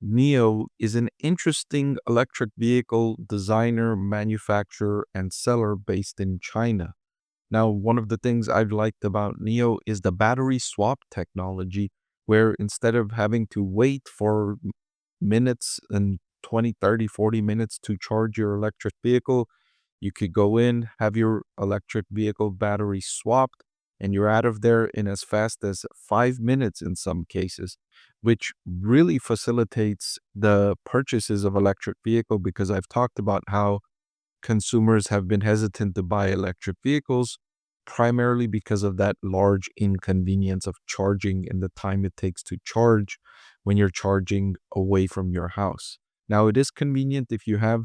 Nio is an interesting electric vehicle designer, manufacturer, and seller based in China. Now, one of the things I've liked about Nio is the battery swap technology, where instead of having to wait for minutes and 20, 30, 40 minutes to charge your electric vehicle, you could go in, have your electric vehicle battery swapped, and you're out of there in as fast as 5 minutes in some cases, which really facilitates the purchases of electric vehicle because I've talked about how consumers have been hesitant to buy electric vehicles primarily because of that large inconvenience of charging and the time it takes to charge when you're charging away from your house. Now, it is convenient if you have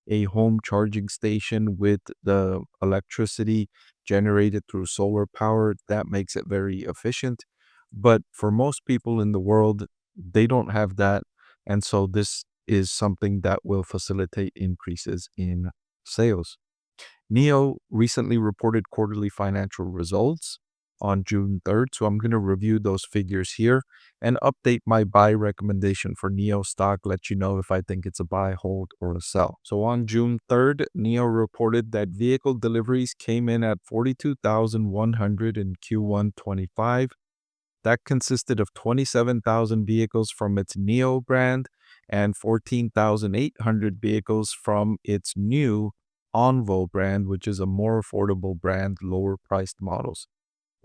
a home charging station with the electricity generated through solar power. That makes it very efficient. But for most people in the world, they don't have that. And so this is something that will facilitate increases in sales. Nio recently reported quarterly financial results on June 3rd, so I'm going to review those figures here and update my buy recommendation for Nio stock, let you know if I think it's a buy, hold, or a sell. So on June 3rd, Nio reported that vehicle deliveries came in at 42,100 in Q1 25. That consisted of 27,000 vehicles from its Nio brand and 14,800 vehicles from its new Onvo brand, which is a more affordable brand, lower priced models.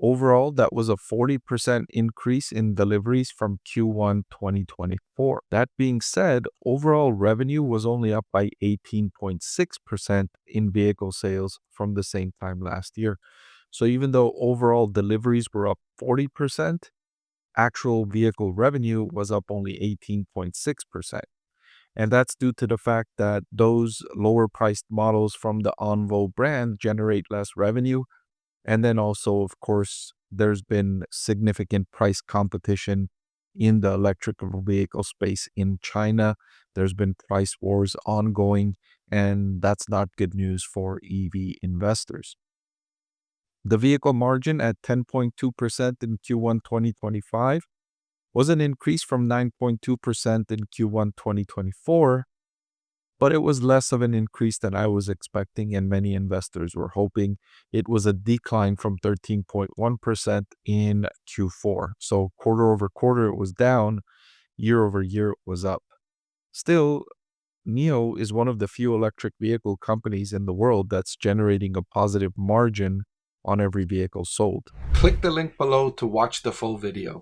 Overall, that was a 40% increase in deliveries from Q1 2024. That being said, overall revenue was only up by 18.6% in vehicle sales from the same time last year. So even though overall deliveries were up 40%, actual vehicle revenue was up only 18.6%. And that's due to the fact that those lower priced models from the Onvo brand generate less revenue. And then also, of course, there's been significant price competition in the electrical vehicle space in China. There's been price wars ongoing, and that's not good news for EV investors. The vehicle margin at 10.2% in Q1 2025 was an increase from 9.2% in Q1 2024, but it was less of an increase than I was expecting and many investors were hoping. It was a decline from 13.1% in Q4. So quarter over quarter it was down, year over year it was up. Still, Nio is one of the few electric vehicle companies in the world that's generating a positive margin on every vehicle sold. Click the link below to watch the full video.